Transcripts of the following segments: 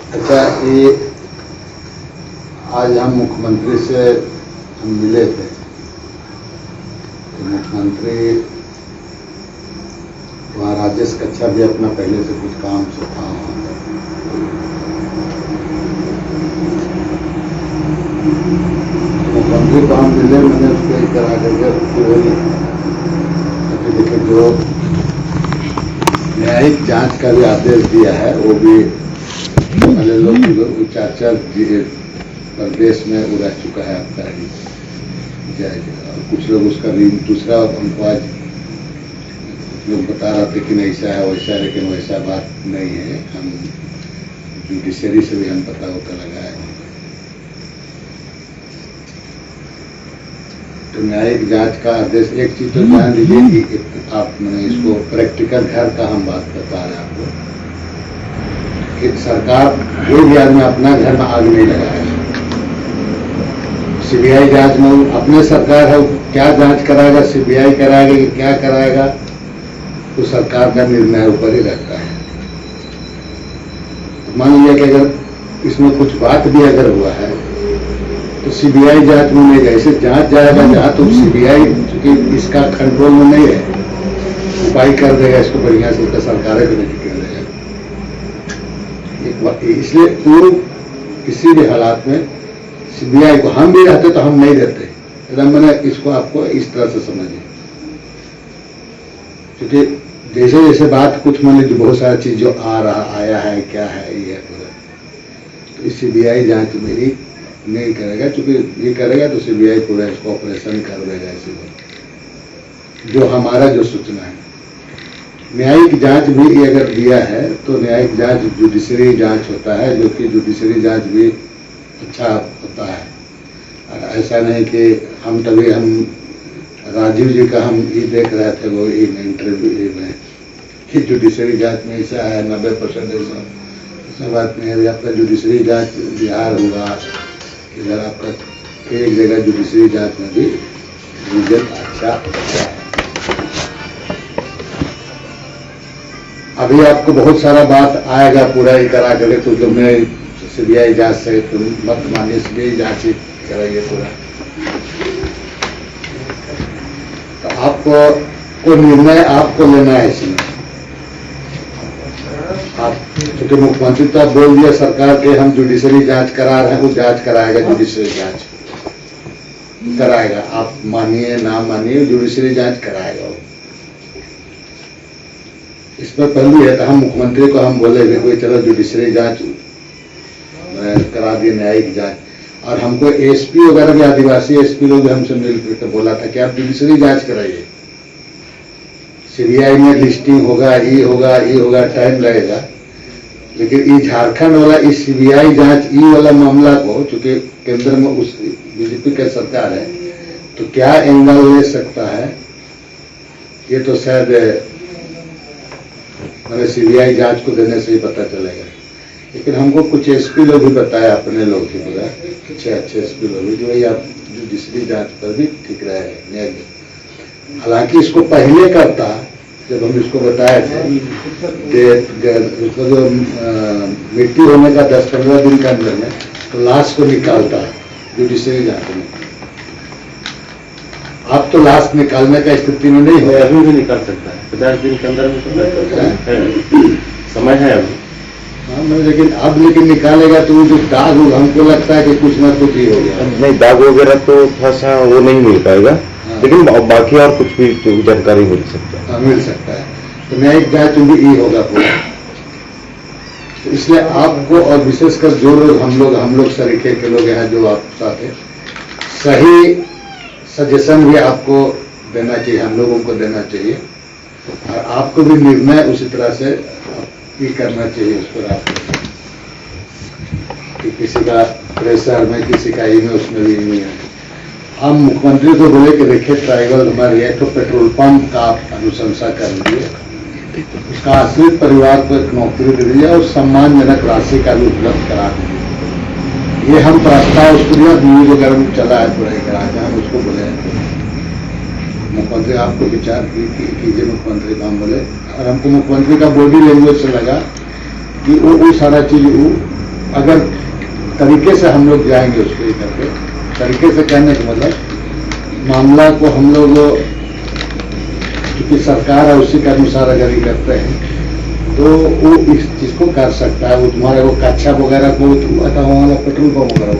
अच्छा, ये आज हम मुख्यमंत्री से हम मिले थे, तो मुख्यमंत्री वहाँ राजेश कच्छा भी अपना पहले से कुछ काम से था वहाँ पर। मुख्यमंत्री को हम मिले, मैंने उसको एक करा करके देखिए जो न्यायिक जांच का भी आदेश दिया है वो भी पहले लोग 4-4 प्रदेश में वो रह चुका है आपका और कुछ लोग उसका दूसरा उनको आज लोग बता रहे थे कि ऐसा है वैसा है, लेकिन वैसा बात नहीं है। हम जुडिशरी से भी हम पता लगा है। तो न्यायिक जांच का आदेश एक चीज तो जान लीजिए कि आप मैंने इसको प्रैक्टिकल घर का हम बात बता रहे हैं आपको कि सरकार कोई भी आदमी अपना घर में आग नहीं लगाएगा। सीबीआई जांच में अपने सरकार है, क्या जांच कराएगा, सीबीआई कराएगा कि क्या कराएगा, तो सरकार का निर्णय ऊपर ही रहता है। मान लिया कि अगर इसमें कुछ बात भी अगर हुआ है तो सीबीआई जांच में नहीं जाए, इसे जांच जाएगा जहां तो सीबीआई चूंकि इसका कंट्रोल में नहीं है, उपाय कर देगा इसको बढ़िया से, उसका सरकार भी नहीं कर देगा। इसलिए पूर्व किसी भी हालात में सीबीआई को हम भी रहते तो हम नहीं देते। एकदम मैंने इसको आपको इस तरह से समझिए, क्योंकि जैसे जैसे बात कुछ मान लीजिए बहुत सारा चीज जो आया है क्या है ये पूरा, तो इस सीबीआई जांच में ही नहीं करेगा, क्योंकि ये करेगा तो सीबीआई पूरा इसको ऑपरेशन कर देगा इसी जो हमारा जो सूचना है। न्यायिक जांच भी अगर दिया है तो न्यायिक जांच जुडिशरी जांच होता है, जो कि जुडिशरी जांच भी अच्छा होता है। ऐसा नहीं कि हम तभी हम राजीव जी का हम ये देख रहे थे वो इंटरव्यू में कि जुडिशरी जांच में ऐसा है 90% ऐसा बात नहीं है। आपका जुडिशरी जांच बिहार होगा, इधर आपका एक जगह जुडिशरी जांच में भी रिजल्ट अच्छा होता है। अभी आपको बहुत सारा बात आएगा पूरा ही करा करके, तो जो मैं सीबीआई जांच से तुम मत मानिए, सीबीआई जांच ही कराइए पूरा। तो आपको निर्णय आपको लेना है इसमें। आप क्योंकि मुख्यमंत्री तो आप बोल दिया सरकार के हम जुडिशरी जांच करा रहे हैं, वो जांच कराएगा, जुडिशरी जांच कराएगा। आप मानिए ना मानिए, जुडिशरी जांच कराएगा। इसमें पहलू है तो हम मुख्यमंत्री को हम बोले भी कोई चलो जुडिशरी जांच करा दिए, न्यायिक जांच। और हमको एसपी वगैरह भी आदिवासी एसपी लोग हमसे मिलकर बोला था कि आप जुडिशरी जांच कराइए, सीबीआई में लिस्टिंग होगा, ये होगा, टाइम लगेगा। लेकिन ये झारखंड वाला इस सीबीआई जांच ई वाला मामला को, चूंकि केंद्र में उस बीजेपी की सरकार है, तो क्या एंगल ले सकता है ये तो शायद मैंने सीबीआई जांच को देने से ही पता चलेगा। लेकिन हमको कुछ एसपी लोग भी बताया, अपने लोग ही पूरा अच्छे एसपी लोग भी, जो ये आप जुडिशरी जांच पर भी ठीक रहे। हालांकि इसको पहले करता, जब हम इसको बताए थे कि उसको जो मिट्टी होने का 10-15 दिन के अंदर में तो लाश को निकालता है जुडिशरी जांच में। अब तो लाश निकालने का स्थिति में नहीं है, अभी भी निकाल सकता है 50 दिन के अंदर में समय है अभी। हाँ, लेकिन निकालेगा तो जो दाग होगा, हमको लगता है कि कुछ ना कुछ ही हो गया। नहीं, दाग वगैरह तो थोड़ा सा वो नहीं मिल पाएगा। हाँ। लेकिन बाकी और कुछ भी जानकारी मिल सकता है। हाँ, मिल सकता है। तो न्यायिक जांच में भी ये होगा पूरा। तो इसलिए आपको और विशेषकर जो लोग हम लोग सरीखे के लोग हैं जो आप साथ हैं, सही सजेशन भी आपको देना चाहिए, हम लोगों को देना चाहिए। और आपको भी निर्णय उसी तरह से ही करना चाहिए उस पर। आप कि किसी का प्रेशर में, किसी का ही में, उसमें भी नहीं है। हम मुख्यमंत्री को बोले कि देखिए ट्राइबल हमारे एक तो पेट्रोल पंप का आप अनुशंसा कर लीजिए, उसका आश्रित परिवार को एक नौकरी दे दीजिए और सम्मानजनक राशि का भी उपलब्ध करा दीजिए। ये हम प्रस्ताव उसको दिया, न्यूज वगैरह में चला है पूरा करा के, हम उसको बोले मुख्यमंत्री आपको विचार कीजिए। मुख्यमंत्री को हम बोले, और हमको मुख्यमंत्री का बॉडी लैंग्वेज से लगा कि वो सारा चीज वो अगर तरीके से हम लोग जाएंगे उसको ये करके, तरीके से कहने का मतलब मामला को हम लोग क्योंकि सरकार है उसी के अनुसार अगर ये करते हैं तो वो इस चीज को कर सकता है। वो तुम्हारे वो कच्छा वगैरह को वाला पेट्रोल पंप वगैरह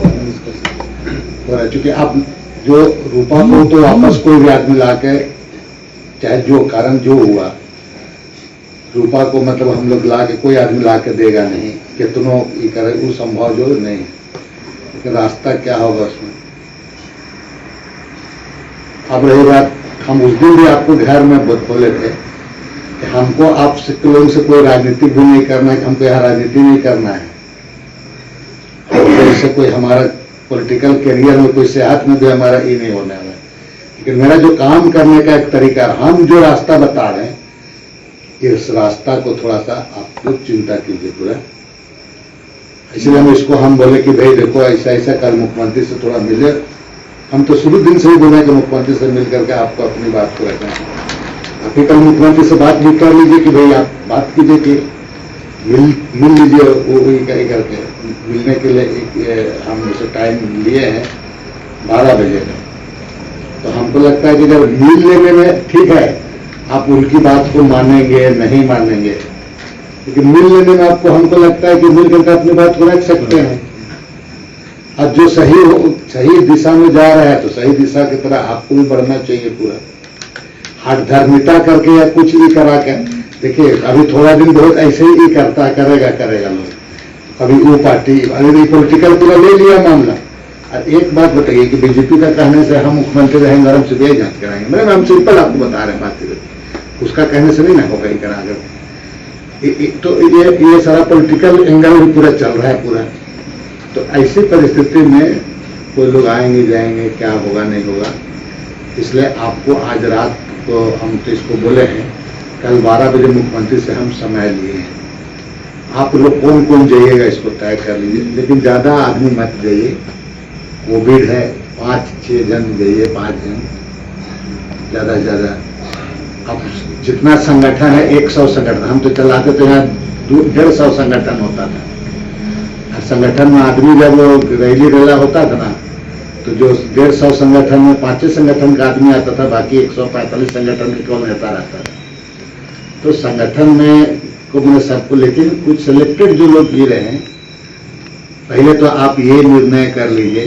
हुआ है, चूंकि आप जो रूपा को तो वापस कोई भी आदमी ला के, चाहे जो कारण जो हुआ, रूपा को मतलब हम लोग ला के कोई आदमी ला के देगा नहीं, कितनों ये करे वो संभव जो नहीं है। लेकिन रास्ता क्या होगा उसमें। अब रही बात, हम उस दिन भी आपको घर में बोले थे कि हमको आपसे लोगों से कोई राजनीति भी नहीं करना है, हमको यहाँ राजनीति नहीं करना है, जैसे कोई हमारा पॉलिटिकल करियर में कोई सेहत में भी हमारा ये नहीं होने वाला है। लेकिन मेरा जो काम करने का एक तरीका, हम जो रास्ता बता रहे हैं इस रास्ता को थोड़ा सा आप लोग चिंता कीजिए पूरा। इसलिए हम बोले कि भाई देखो ऐसा ऐसा कल मुख्यमंत्री से थोड़ा मिले। हम तो शुरू दिन से ही बोले कि मुख्यमंत्री से मिल करके आपको अपनी बात को रखना है। आप ही कल मुख्यमंत्री से बात भी कर लीजिए कि भाई आप बात कीजिए कि मिल लीजिए, वो करके मिलने के लिए हम उसे टाइम लिए हैं 12 बजे का। तो हमको लगता है कि अगर मिल लेने में ठीक है, आप उनकी बात को मानेंगे नहीं मानेंगे, लेकिन मिल लेने में आपको हमको लगता है कि मिल करके अपनी बात को रख सकते हैं। अब जो सही दिशा में जा रहा है तो सही दिशा की तरह आपको भी बढ़ना चाहिए पूरा। हठधर्मिता करके या कुछ भी करा के देखिए, अभी थोड़ा दिन बहुत ऐसे ही करता करेगा लोग। अभी वो पार्टी अभी पॉलिटिकल पूरा ले लिया मामला। और एक बात बताइए कि बीजेपी का कहने से हम मुख्यमंत्री रहेंगे और हम सीबीआई जांच कराएंगे, मैंने हम सिंपल आपको बता रहे हैं बात, उसका कहने से नहीं ना होगा ही करा। तो ये सारा पॉलिटिकल एंगल भी पूरा चल रहा है पूरा। तो ऐसी परिस्थिति में कोई लोग आएंगे जाएंगे, क्या होगा नहीं होगा। इसलिए आपको आज रात को हम तो इसको बोले हैं, कल 12 बजे मुख्यमंत्री से हम समय लिए हैं। आप लोग कौन कौन जाइएगा इसको तय कर लीजिए, लेकिन ज्यादा आदमी मत जाइए, कोविड है। 5-6 जन जाइए, 5 जन ज्यादा से ज्यादा। अब जितना संगठन है 100 संगठन, हम तो चलाते तो यहाँ 150 संगठन होता था। संगठन में आदमी जब रैली रेला होता था ना, तो जो 150 संगठन में 5 संगठन का आदमी आता था, बाकी 145 संगठन के कौन नेता रहता था। तो संगठन में को मैंने सबको, लेकिन कुछ सिलेक्टेड जो लोग ये रहे हैं, पहले तो आप ये निर्णय कर लीजिए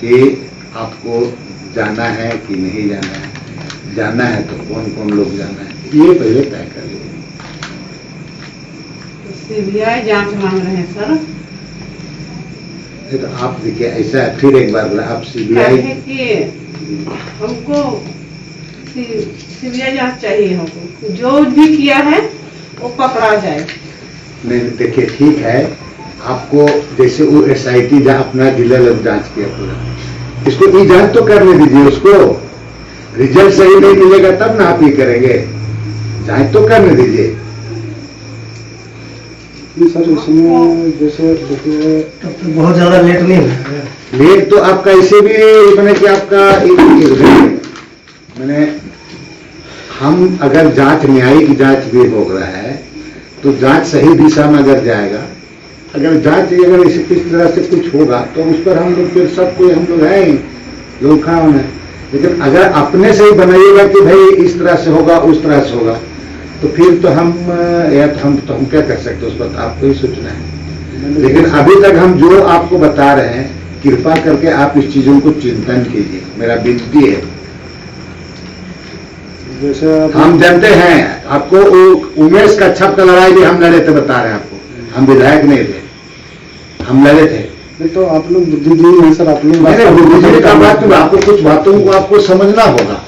कि आपको जाना है कि नहीं जाना है। जाना है तो कौन कौन लोग जाना है, ये पहले तय कर लीजिए। सीबीआई जांच मांग रहे हैं सर। तो आप देखिए, ऐसा फिर एक बार आप सीबीआई कि हमको सीबीआई जांच चाहिए, हमको जो भी किया है वो पकड़ा जाए। नहीं देखिए, ठीक है, आपको जैसे वो SIT अपना जिला लेवल जांच किया पूरा, इसको ई जांच तो करने दीजिए। उसको रिजल्ट सही नहीं मिलेगा तब ना आप ये करेंगे, जांच तो करने दीजिए। सर इसमें जैसे देखिए तब तो बहुत ज्यादा लेट नहीं है। लेट तो आपका ऐसे भी मैंने कि आपका मैंने हम अगर जांच न्यायिक जांच भी हो रहा है तो जांच सही दिशा में अगर जाएगा, अगर जांच अगर इसी किस तरह से कुछ होगा तो उस पर हम लोग फिर सब कोई हम लोग है ही लोग खा होना। लेकिन अगर अपने से ही बनाइएगा कि भाई इस तरह से होगा उस तरह से होगा, तो फिर तो हम हम क्या कर सकते हैं, उस पर आपको ही सोचना है। लेकिन अभी तक हम जो आपको बता रहे हैं, कृपा करके आप इस चीजों को चिंतन कीजिए, मेरा विनती है। जैसे हम जानते हैं आपको, उमेश कच्छप का लड़ाई भी हम लड़े थे, बता रहे हैं आपको, हम विधायक नहीं थे, हम लड़े थे। नहीं तो आप लोग बुद्धिजीवी हैं सर, आप लोग बुद्धिजीवी का बात, आपको कुछ बातों को आपको समझना होगा।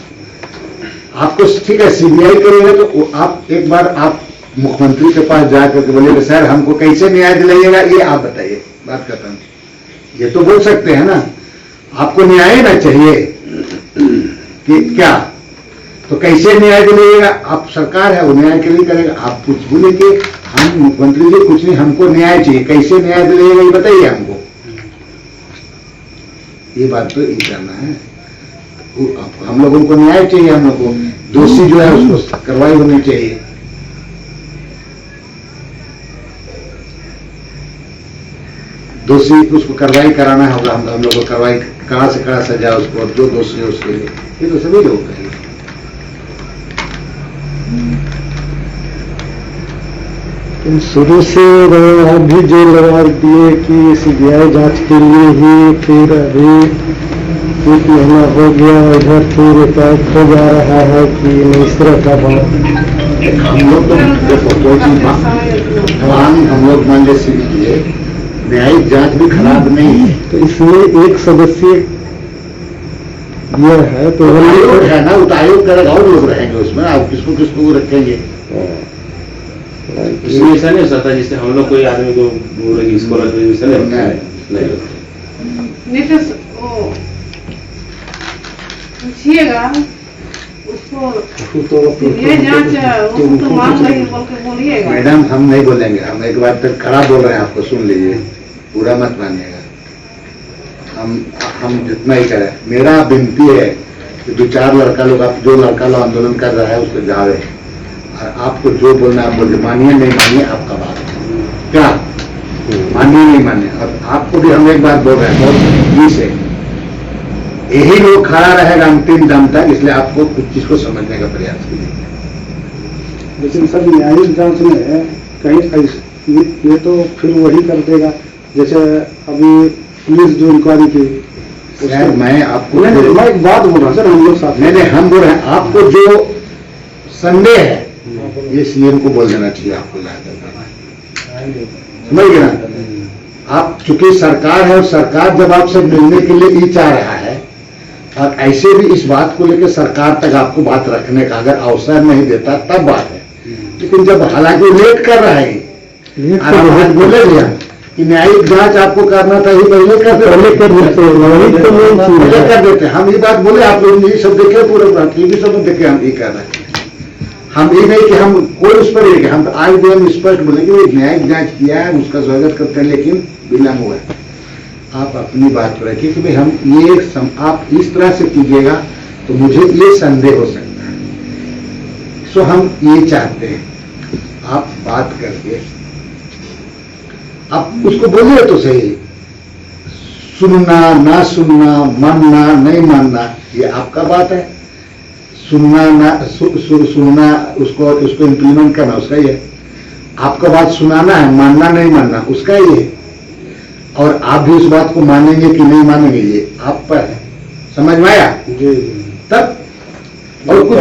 आपको ठीक है सीबीआई करेगा तो आप एक बार आप मुख्यमंत्री के पास जाकर के बोलिए सर हमको कैसे न्याय दिलाइएगा, ये आप बताइए, बात खत्म। ये तो बोल सकते हैं ना, आपको न्याय ना चाहिए कि क्या, तो कैसे न्याय दिलाइएगा। आप सरकार है, वो न्याय के लिए करेगा। आप कुछ बोले कि हम मुख्यमंत्री जी कुछ नहीं, हमको न्याय चाहिए, कैसे न्याय दिलाइएगा ये बताइए हमको। ये बात तो ये करना है, हम लोगों को न्याय चाहिए, हम लोगों को दोषी जो है उसको कार्रवाई होनी चाहिए। दोषी उसको कार्रवाई कराना होगा, हम लोग को कार्रवाई कड़ा से कड़ा सजा उसको, और जो दोषी है उसके लिए, ये तो सभी लोग करेंगे। शुरू से आप भी जो लगा दिए कि सीबीआई जांच के लिए ही, फिर अभी 1 महीना हो गया, इधर फिर एकाएक हो जा रहा है कि नहीं, इस तरह का बात। हम लोग तो देखो कोई चीज हम लोग मान लीजिए न्यायिक जांच भी खराब नहीं है, तो इसमें एक सदस्य यह है तो आयोग है ना, वो तो आयोग करेगा और लोग रहेंगे उसमें, आप किसको किसको रखेंगे। इसमें ऐसा नहीं हो सकता जिससे हम लोग कोई आदमी को बोले कि इसको रख दीजिए, ऐसा नहीं होता है। नहीं तो वो पूछिएगा उसको, ये जांच उसको तो मांग रही बोल के बोलिएगा। मैडम हम नहीं बोलेंगे, हम एक बार तक खराब बोल रहे हैं, आपको सुन लीजिए, पूरा मत मानिएगा। हम जितना ही करें, मेरा विनती है कि 2-4 लड़का लोग, आप जो लड़का लोग आंदोलन कर रहा है उसको जावे, और आपको जो बोलना आप बोलिए, मानिए नहीं मानिए आपका बात, क्या मानिए नहीं मानिए। और आपको भी हम एक बात बोल रहे हैं बहुत ई से, यही लोग खड़ा रहेगा अंतिम दम तक, इसलिए आपको कुछ चीज को समझने का प्रयास कीजिए। लेकिन सर न्यायिक जांच में कहीं ये तो फिर वही कर देगा, जैसे अभी पुलिस जो इंक्वायरी की, सर मैं आपको मैं एक बात बोल रहा हूँ सर, हम लोग साथ नहीं हम बोल रहे हैं, आपको जो संदेह है ये सीएम को बोल देना चाहिए, आपको समझ गए ना। आप चूंकि सरकार है, और सरकार जब आपसे मिलने के लिए ही चाह रहा है, और ऐसे भी इस बात को लेकर सरकार तक आपको बात रखने का अगर अवसर नहीं देता तब बात है, लेकिन जब हालांकि लेट कर रहा है, बोले भैया कि न्यायिक जांच आपको करना था, ही पहले कर देते। हम ये बात बोले, आप लोग ये सब देखे, पूरे टीवी सब देखे, हम ये कर रहे हैं। हम ये नहीं कि हम कोई उस पर नहीं, हम आज भी हम स्पष्ट बोले कि न्यायिक जांच किया है, उसका स्वागत करते हैं, लेकिन विलंब हुआ है। आप अपनी बात को रखिए कि भाई हम ये आप इस तरह से कीजिएगा तो मुझे ये संदेह हो सकता है, सो हम ये चाहते हैं आप बात करके आप उसको बोलिए तो सही, सुनना ना सुनना, मानना नहीं मानना ये आपका बात है, सुनना ना सुनना उसको इम्प्लीमेंट करना उसका ही है, आपका बात सुनाना है, मानना नहीं मानना उसका ही है, और आप भी उस बात को मानेंगे कि नहीं मानेंगे ये आप पर है। समझ में आया? तब और कुछ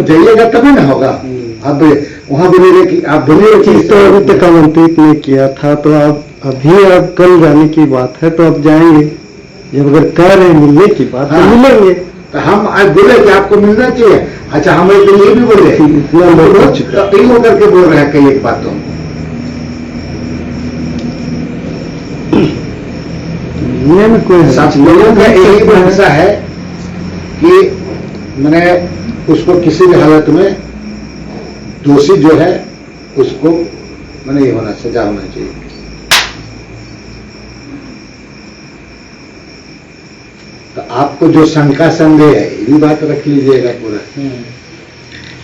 जाइएगा तभी ना होगा। आप वहां बोलिए कि आप बोलिए चीज तो अभी तक आमंत्रित नहीं किया था, तो आप अभी आप कल जाने की बात है तो आप जाएंगे, जब अगर कह रहे हैं मिलने की बात तो मिलेंगे। तो हम आज बोले कि आपको मिलना चाहिए, अच्छा हम एक ये भी बोले, कई होकर के बोल रहे हैं कई एक बातों में कोई सब लोगों का एक हिस्सा है कि मैंने उसको किसी भी हालत में दोषी जो है उसको मैंने ये होना सजा होना चाहिए। तो आपको जो शंका संदेह है ये भी बात रख लीजिएगा पूरा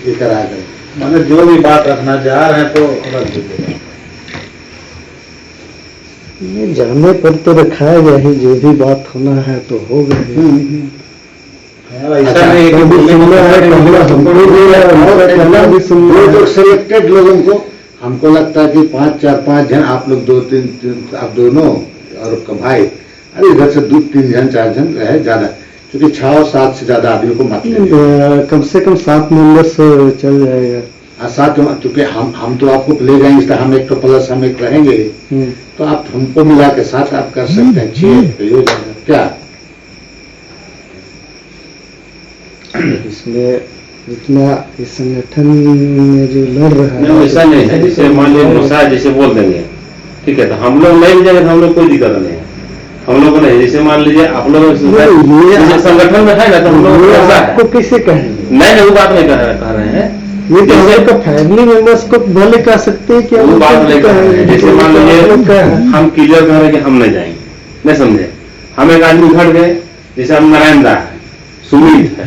ये करा कर, मैंने जो भी बात रखना चाह रहे हैं तो रख दीजिएगा। जाने पर तो रखाएगा ही, जो भी बात होना है तो हो गई। ऐसा नहीं कि जो सिलेक्टेड लोगों को हमको लगता है कि 5 जन, आप लोग 2-3 आप दोनों और भाई, अरे इधर से 2-3 जन 4 जन रहे ज्यादा, क्योंकि 6 और 7 से ज्यादा आदमी को मत कम से कम 7 मेंबर्स चल जाएगा। हाँ 7, क्योंकि हम तो आपको ले जाएंगे, इसलिए हम एक तो प्लस हम एक रहेंगे, तो आप हमको मिला के 7 आप कर सकते हैं, 6 हो जाएगा क्या। इसमें इतना इस संगठन में जो लड़ रहा है वैसा नहीं है, जैसे मान लीजिए जैसे बोल देंगे ठीक है, तो हम लोग नहीं जाएंगे तो हम लोग कोई दिक्कत नहीं है, हम लोग को नहीं। जैसे मान लीजिए आप लोग संगठन में है ना, तो हम लोग आपको कैसे कहेंगे? नहीं वो बात नहीं कह रहे हैं, ये तो हमारे फैमिली मेंबर्स को भले कह सकते हैं कि वो बात नहीं कह रहे हैं। जैसे मान लीजिए हम क्लियर कर रहे हैं कि हम नहीं जाएंगे, नहीं समझे, हम एक आदमी उठड़ गए, जैसे हम नारायण दा है, सुमित है,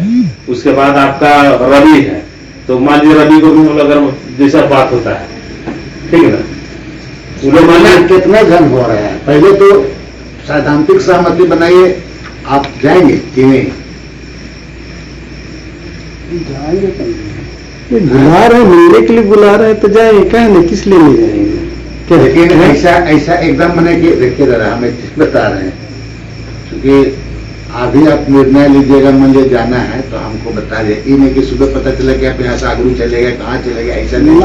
उसके बाद आपका रवि है, तो मान लीजिए रवि को भी हम लोग अगर जैसा बात होता है ठीक है ना, कितने घन हो रहे हैं। पहले तो सैद्धांतिक सहमति बनाइए, आप जाएंगे कि नहीं? जाएंगे बुला रहे हैं, मिलने के लिए बुला रहे हैं तो जाएंगे, क्या नहीं, किस लिए नहीं जाएंगे? लेकिन ऐसा एकदम मैंने कि देखिए जरा, हम एक चीज बता रहे हैं, क्योंकि अभी आप निर्णय लीजिएगा, मान लीजिए जाना है तो हमको बता दिए, ये नहीं कि सुबह पता चला कि आप यहाँ से आगरू चले गए, कहाँ चले गए, ऐसा नहीं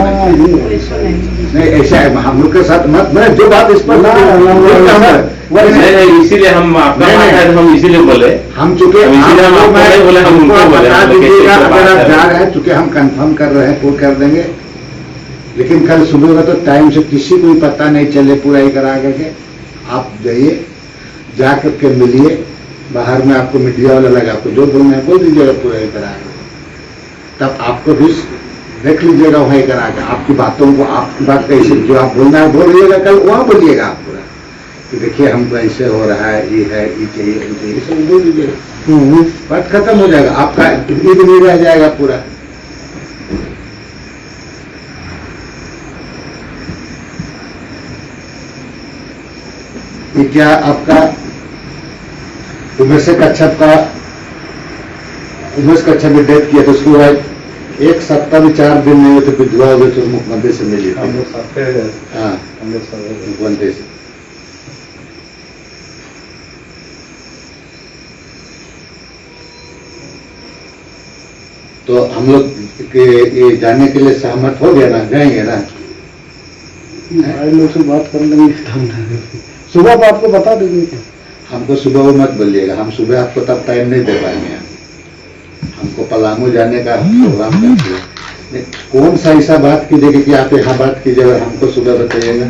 नहीं, ऐसा है हम लोग के साथ मत, मैं जो बात इस पर इसीलिए हम आपका हम इसीलिए बोले, हम चूंकि बता दीजिएगा अगर आप जा रहे हैं, चूंकि हम कंफर्म कर रहे हैं, पूरा कर देंगे। लेकिन कल सुबह का तो टाइम से किसी को भी पता नहीं चले, पूरा ही करा करके आप जाइए, जा करके मिलिए, बाहर में आपको मीडिया वाला लगा, आपको जो बोलना है बोल दीजिएगा, पूरा ही करा के, तब आपको भी देख लीजिएगा वहीं करा के, आपकी बातों को, आपकी बात कैसे जो आप बोलना है बोल रहिएगा, कल वहां बोलिएगा आप पूरा कि देखिए हमको ऐसे हो रहा है, ये चाहिए, वो चाहिए, सब बोल दीजिएगा, बात खत्म हो जाएगा, आपका ईद नहीं रह जाएगा पूरा। ये क्या आपका उमेश कच्छप ने डेथ किया, तो उसके बाद एक सप्ताह भी 4 दिन नहीं हुए तो विधवा हो गए, तो मुख्यमंत्री से मिली थी। हाँ, मुख्यमंत्री से। तो हम लोग ये जाने के लिए सहमत हो गया ना, जाएंगे ना? भाई लोग से बात कर लेंगे, सुबह तो आपको बता देंगे। हमको सुबह वो मत बोलिएगा, हम सुबह आपको तब टाइम नहीं दे पाएंगे, हमको पलामू जाने का प्रोग्राम करते हैं। कौन सा ऐसा बात कीजिएगा कि आप यहाँ बात कीजिए और हमको सुबह बताइएगा,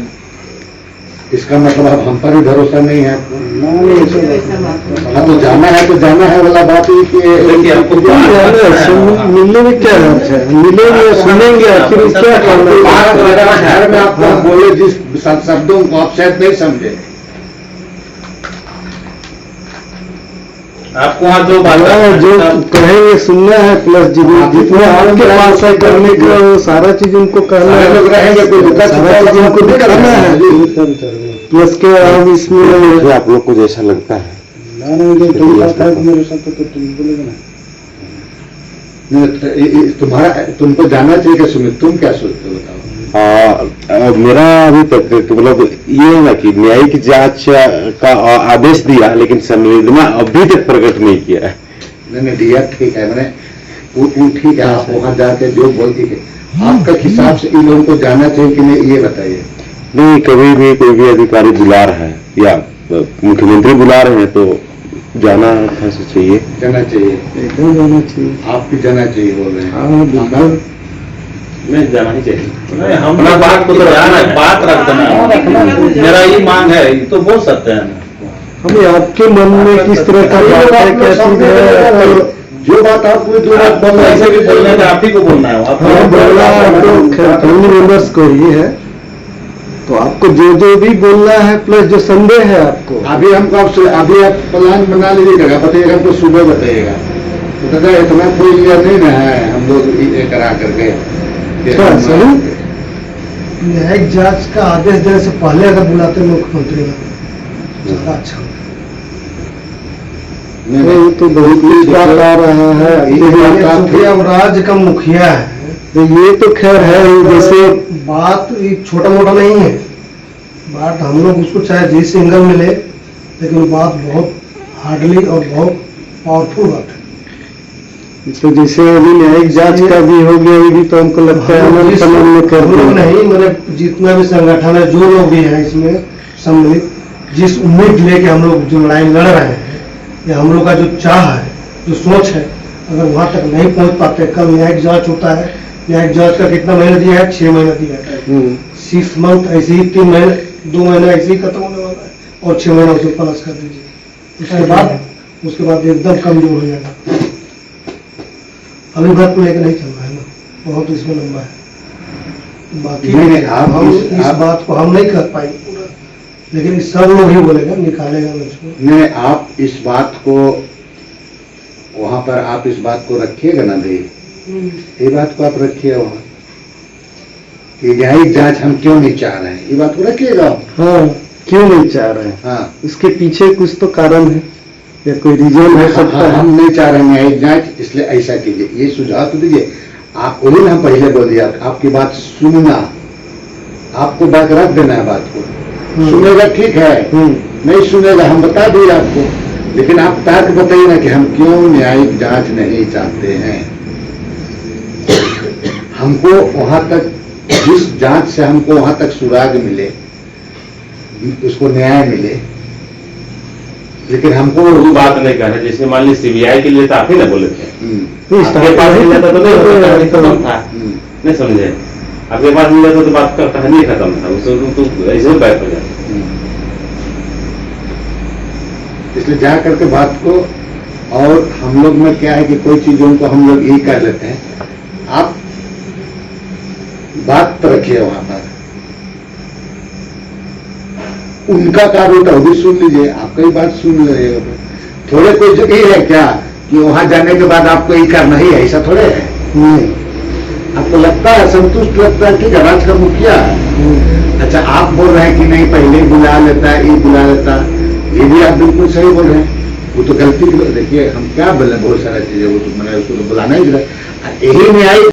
इसका मतलब आप हम पर भी भरोसा नहीं है आपको। हाँ, तो जाना है वाला बात ही कि मिलने में क्या अर्थ है, मिलेंगे सुनेंगे, आखिर क्या करना शहर में आपको बोले जिस शब्दों को आप शायद नहीं समझे, आपको वहाँ जो बात जो कहेंगे सुनना है, प्लस जितना आपके पास है करने का वो सारा चीज उनको करना है, सारा चीज उनको दिखाना है, प्लस के अब इसमें आप लोग को जैसा लगता है मेरे साथ तो तुम बोलेगा ना, तुम्हारा तुमको जाना चाहिए कि सुमित, तुम क्या सोचते हो बताओ? मेरा अभी तक मतलब ये है ना कि न्यायिक जांच का आदेश दिया, लेकिन संवेदना अभी तक प्रकट नहीं किया है। नहीं दिया, ठीक है, मैंने वो ठीक है, आप वहां जाके जो बोलती है, आपका हिसाब से इन लोगों को जाना चाहिए कि नहीं, ये बताइए। नहीं, कभी भी कोई भी अधिकारी बुला रहा है या मुख्यमंत्री बुला रहे हैं तो जाना चाहिए, जाना चाहिए, एकदम जाना चाहिए, आप भी जाना चाहिए बोल रहे हैं। हाँ बिल्कुल, नहीं जाना ही चाहिए, हम बात को तो बात रख देना, मेरा ये मांग है, ये तो बोल सकते हैं ना। हमें आपके मन में किस तरह का बात है, क्या चीज है, जो बात आप कोई दो बात बोलना ऐसे भी बोलना है, आप ही को बोलना है, आप बोलना आपको फैमिली मेंबर्स को ही है, तो आपको जो भी बोलना है, प्लस जो संदेह है आपको, अभी हमको अभी आप प्लान बना लीजिएगा, बताइएगा, हमको सुबह बताइएगा, तो दादा इतना कोई लिया नहीं ना है, हम लोग ये करा करके न्यायिक जांच का आदेश देने से पहले अगर बुलाते मुख्यमंत्री ज्यादा अच्छा नहीं, तो बहुत बात आ रहा है, अब राज्य का मुखिया है, तो ये तो खैर है, जैसे बात छोटा मोटा नहीं है, बात हम लोग उसको चाहे जिस एंगल मिले, लेकिन बात बहुत हार्डली और बहुत पावरफुल बात है। तो जैसे अभी न्यायिक जांच का भी हो गया, ये भी तो हमको लगता है हम लोग नहीं, मैंने जितना भी संगठन है, जो लोग भी है इसमें सम्मिलित, जिस उम्मीद लेके हम लोग जो लड़ाई लड़ रहे हैं, या हम लोग का जो चाह है, जो सोच है, अगर वहां तक नहीं पहुंच पाते, कल न्यायिक जांच होता है, न्यायिक जांच का कितना महीना दिया है, 6 महीना दिया है, 6 मंथ ऐसे ही, 3 महीने 2 महीना ऐसे ही खत्म होने वाला है, और 6 महीना उसे प्लस कर दीजिए, उसके बाद एकदम कमजोर हो जाएगा। अभी बात को लेकर नहीं चल रहा है ना, बहुत इसमें लंबा है, बाकी हम इस बात को हम नहीं कर पाएंगे पूरा, लेकिन सब लोग ही बोलेगा, निकालेगा उसको। नहीं, आप इस बात को वहां पर आप इस बात को रखिएगा ना, दे ये बात को आप रखिए वहां, कि न्यायिक जांच हम क्यों नहीं चाह रहे हैं, ये बात को रखिएगा। हाँ, क्यों नहीं चाह रहे हैं? हाँ, इसके पीछे कुछ तो कारण है या कोई रीजन हो सकता है। हम नहीं चाह रहे हैं न्यायिक जांच, इसलिए ऐसा कीजिए, ये सुझाव तो दीजिए। आप वही ना हम पहले बोल दिया, आपकी बात सुनना, आपको बात रख देना है बात को। सुनेगा ठीक है, नहीं सुनेगा हम बता दिए आपको, लेकिन आप तर्क बताइए ना कि हम क्यों न्यायिक जांच नहीं चाहते हैं। हमको वहां तक, जिस जांच से हमको वहां तक सुराग मिले, उसको न्याय मिले, लेकिन हमको वो बात नहीं कर रहे। जैसे मान लीजिए सीबीआई के लिए तो आप ही ना बोले थे, तो आपके पास मिल जाता तो नहीं होता, कहानी खत्म था। नहीं समझे, आपके पास मिल जाता तो बात का कहानी खत्म था, उसमें तो ऐसे ही बैठ हो जाता। इसलिए जा करके बात को, और हम लोग में क्या है कि कोई चीजों को हम लोग यही कर लेते हैं, आप बात तो रखिए वहां पर, उनका कार्य होता है वो भी सुन लीजिए, आपका ही बात सुन लीजिएगा। थोड़े कोई जगह है क्या कि वहां जाने के बाद आपको ये करना ही है, ऐसा थोड़े है। नहीं, आपको लगता है, संतुष्ट लगता है कि राज्य का मुखिया है। अच्छा, आप बोल रहे हैं कि नहीं पहले ही बुला लेता है, ये बुला लेता है, ये भी आप बिल्कुल सही बोल रहे हैं। वो तो गलती, देखिए हम क्या बोले, बहुत सारा चीजें, वो तो मैंने उसको तो बुलाना ही, यही न्याय